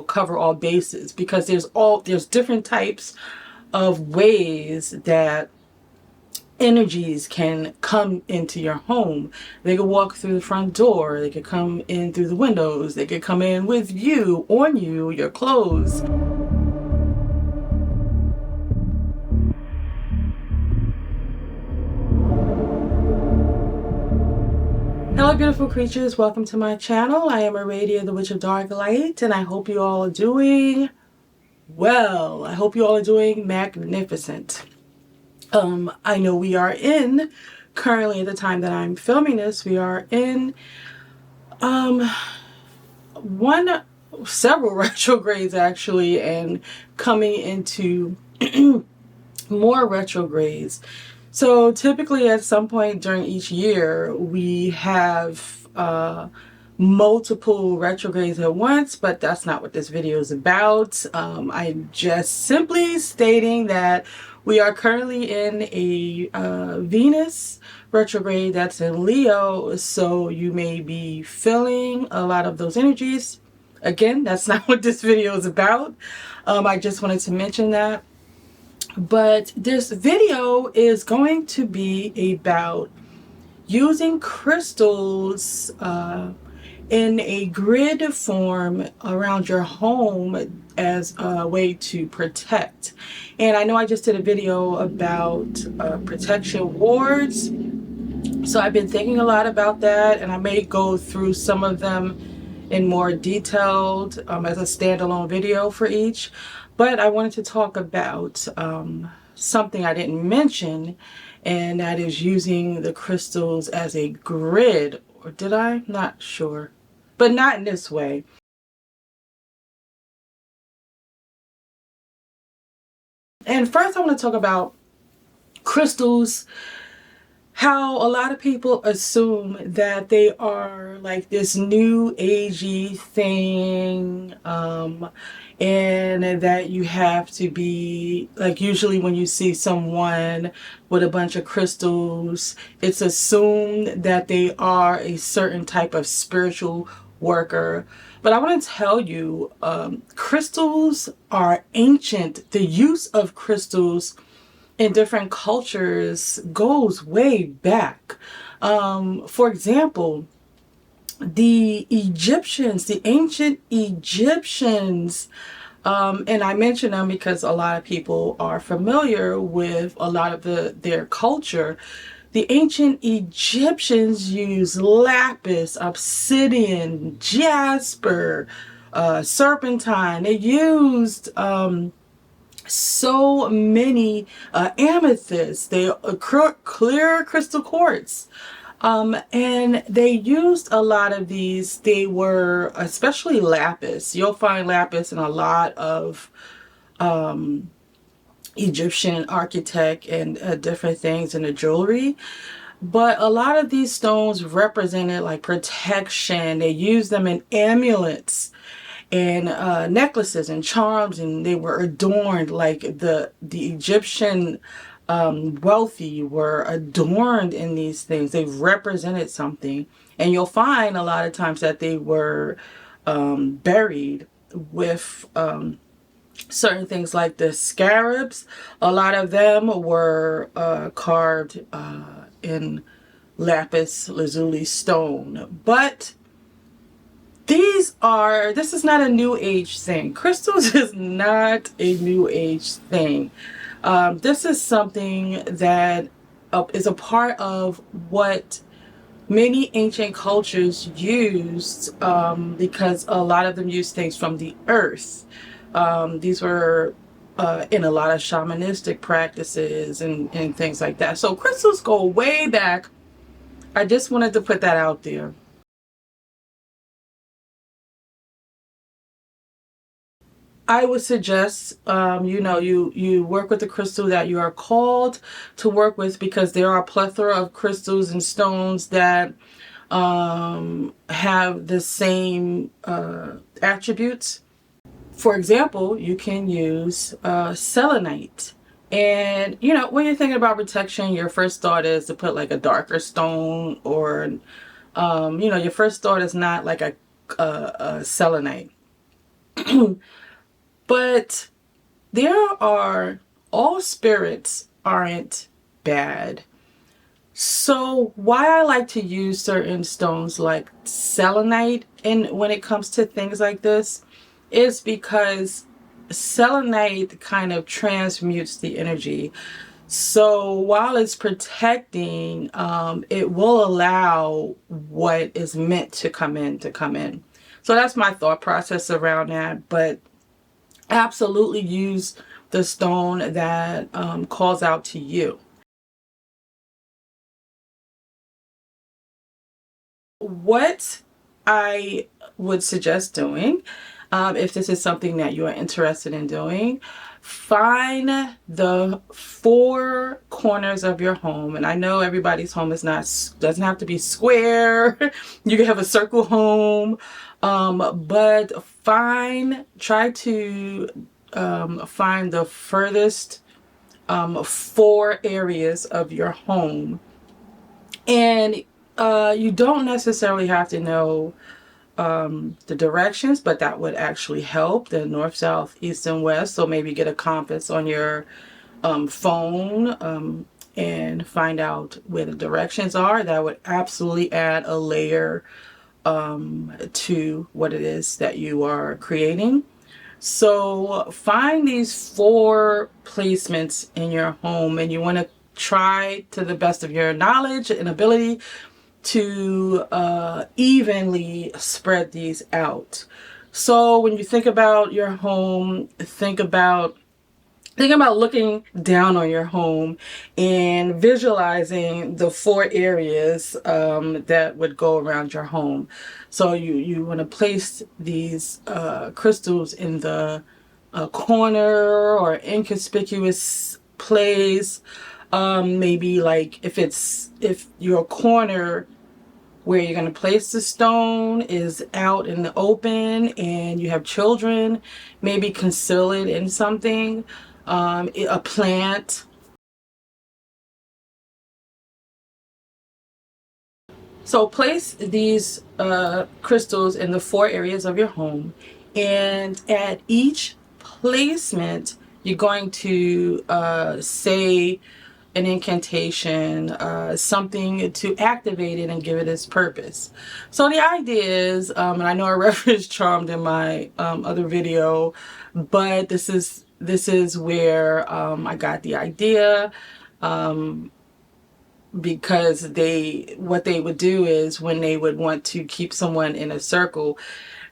cover all bases, because there's different types of ways that energies can come into your home. They could walk through the front door, they could come in through the windows, they could come in with you, on you, your clothes. Hello beautiful creatures, welcome to my channel. I am Aradia, the Witch of Dark Light, and I hope you all are doing well. I hope you all are doing magnificent. I know we are currently at the time that I'm filming this, we are in several retrogrades actually, and coming into more retrogrades. So typically at some point during each year we have multiple retrogrades at once, but that's not what this video is about. I'm just simply stating that we are currently in a Venus retrograde that's in Leo, so you may be feeling a lot of those energies. Again, that's not what this video is about. I just wanted to mention that. But this video is going to be about using crystals in a grid form around your home as a way to protect. And I know I just did a video about protection wards, so I've been thinking a lot about that, and I may go through some of them in more detailed as a standalone video for each. But I wanted to talk about something I didn't mention, and that is using the crystals as a grid. Or did I? Not sure. But not in this way. And first I want to talk about crystals. How a lot of people assume that they are like this new agey thing, and that you have to be like, usually when you see someone with a bunch of crystals, it's assumed that they are a certain type of spiritual worker. But I want to tell you, crystals are ancient. The use of crystals in different cultures goes way back. For example, the Egyptians, the ancient Egyptians, and I mention them because a lot of people are familiar with a lot of their culture. The ancient Egyptians used lapis, obsidian, jasper, serpentine. They used so many amethysts, they clear crystal quartz, and they used a lot of these. They were especially lapis. You'll find lapis in a lot of Egyptian architect and different things in the jewelry. But a lot of these stones represented like protection. They used them in amulets and necklaces and charms, and they were adorned like the Egyptian wealthy were adorned in these things. They represented something, and you'll find a lot of times that they were buried with certain things like the scarabs. A lot of them were carved in lapis lazuli stone. But this is not a new age thing. Crystals is not a new age thing. This is something that is a part of what many ancient cultures used, because a lot of them used things from the earth. These were in a lot of shamanistic practices and things like that. So crystals go way back. I just wanted to put that out there. I would suggest, you work with the crystal that you are called to work with, because there are a plethora of crystals and stones that have the same attributes. For example, you can use selenite. And, when you're thinking about protection, your first thought is to put like a darker stone, or, your first thought is not like a selenite. But all spirits aren't bad. So why I like to use certain stones like selenite and when it comes to things like this is because selenite kind of transmutes the energy. So while it's protecting, it will allow what is meant to come in to come in. So that's my thought process around that. But absolutely use the stone that calls out to you. What I would suggest doing, if this is something that you are interested in doing, find the four corners of your home. And I know everybody's home is not, doesn't have to be square. You can have a circle home. But try to find the furthest four areas of your home. And you don't necessarily have to know the directions, but that would actually help, the north, south, east, and west. So maybe get a compass on your phone and find out where the directions are. That would absolutely add a layer to what it is that you are creating. So find these four placements in your home, and you want to try to the best of your knowledge and ability to evenly spread these out. So when you think about your home, think about looking down on your home and visualizing the four areas that would go around your home. So you want to place these crystals in the corner or inconspicuous place. Maybe like if your corner where you're going to place the stone is out in the open and you have children, maybe conceal it in something, a plant. So place these crystals in the four areas of your home, and at each placement you're going to say an incantation, something to activate it and give it its purpose. So the idea is, and I know I referenced charmed in my other video, but this is where I got the idea. Because what they would do is when they would want to keep someone in a circle,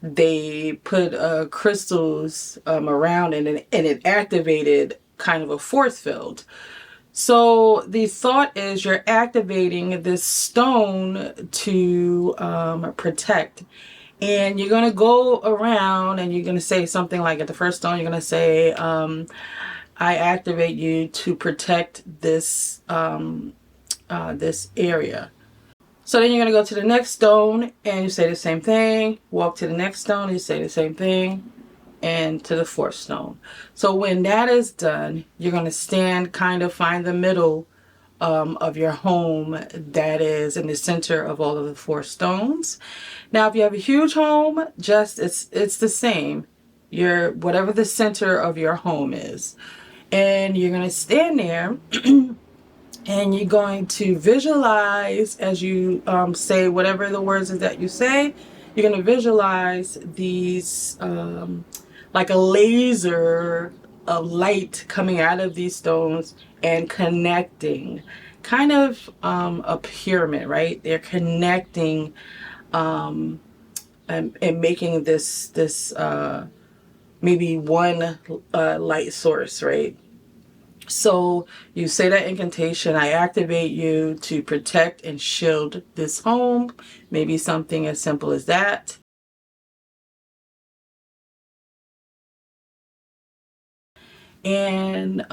they put crystals around and it activated kind of a force field. So the thought is you're activating this stone to protect. And you're going to go around and you're going to say something like, at the first stone, you're going to say, I activate you to protect this this area. So then you're going to go to the next stone and you say the same thing. Walk to the next stone and you say the same thing. And to the fourth stone. So when that is done, you're going to stand, kind of find the middle of your home that is in the center of all of the four stones. Now, if you have a huge home, it's the same. Whatever the center of your home is. And you're going to stand there and you're going to visualize as you say whatever the words is that you say. You're going to visualize these like a laser of light coming out of these stones and connecting, kind of a pyramid, right? They're connecting and making this maybe one light source, right? So you say that incantation, I activate you to protect and shield this home. Maybe something as simple as that. And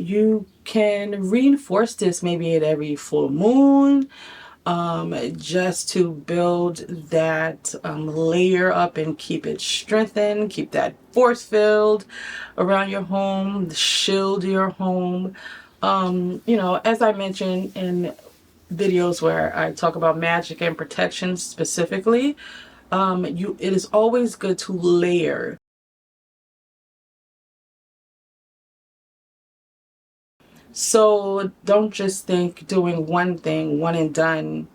you can reinforce this maybe at every full moon, just to build that layer up and keep it strengthened, keep that force field around your home, shield your home. As I mentioned in videos where I talk about magic and protection specifically, it is always good to layer. So don't just think doing one thing, one and done,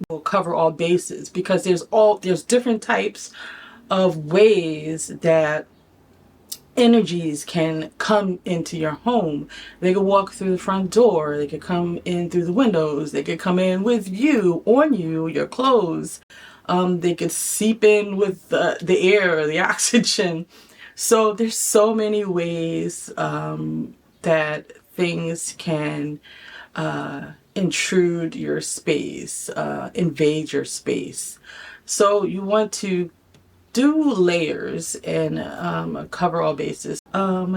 will cover all bases, because there's different types of ways that energies can come into your home. They could walk through the front door, they could come in through the windows, they could come in with you, on you, your clothes. They could seep in with the air, the oxygen. So there's so many ways that things can intrude your space, invade your space. So you want to do layers and cover all bases.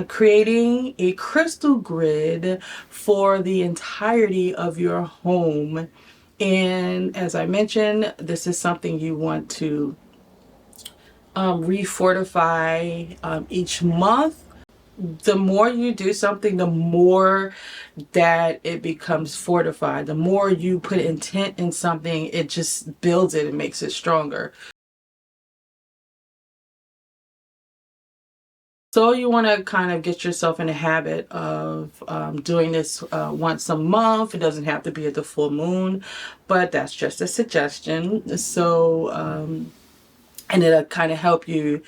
Creating a crystal grid for the entirety of your home. And as I mentioned, this is something you want to refortify each month. The more you do something, the more that it becomes fortified. The more you put intent in something, it just builds it and makes it stronger. So you want to kind of get yourself in the habit of doing this once a month. It doesn't have to be at the full moon, but that's just a suggestion. So, and it'll kind of help you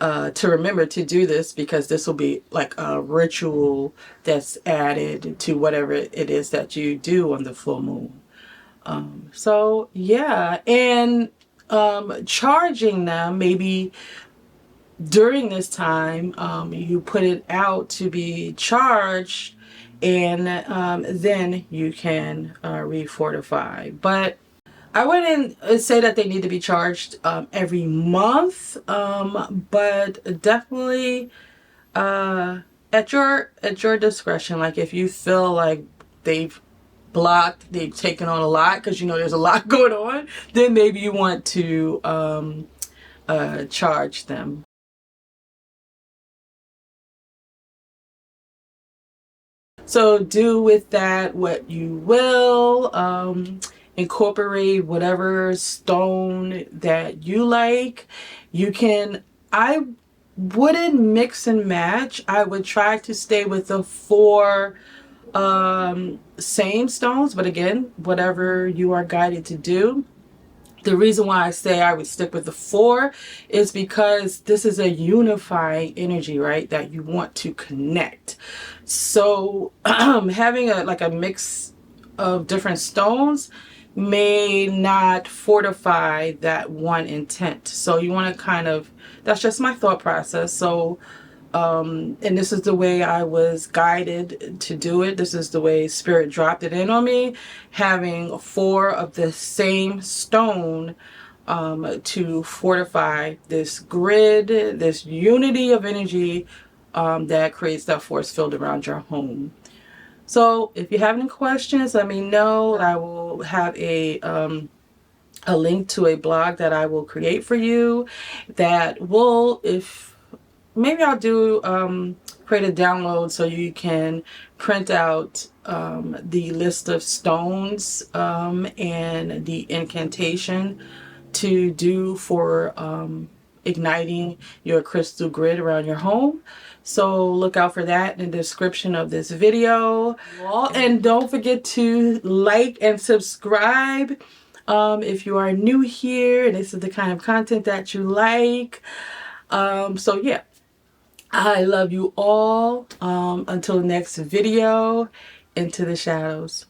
to remember to do this, because this will be like a ritual that's added to whatever it is that you do on the full moon. So yeah, and charging them, maybe during this time, you put it out to be charged, and then you can refortify. But I wouldn't say that they need to be charged every month, but definitely at your discretion. Like if you feel like they've taken on a lot, because you know there's a lot going on, then maybe you want to charge them. So do with that what you will. Incorporate whatever stone that you like. You can, I wouldn't mix and match. I would try to stay with the four same stones, but again, whatever you are guided to do. The reason why I say I would stick with the four is because this is a unifying energy, right? That you want to connect. So having a mix of different stones may not fortify that one intent. So you want to kind of, that's just my thought process. So and this is the way I was guided to do it. This is the way Spirit dropped it in on me, having four of the same stone to fortify this grid, this unity of energy that creates that force field around your home. So if you have any questions, let me know. I will have a link to a blog that I will create for you that will, if maybe I'll do create a download so you can print out the list of stones and the incantation to do for igniting your crystal grid around your home. So look out for that in the description of this video. And don't forget to like and subscribe if you are new here and this is the kind of content that you like. So yeah, I love you all. Until the next video, into the shadows.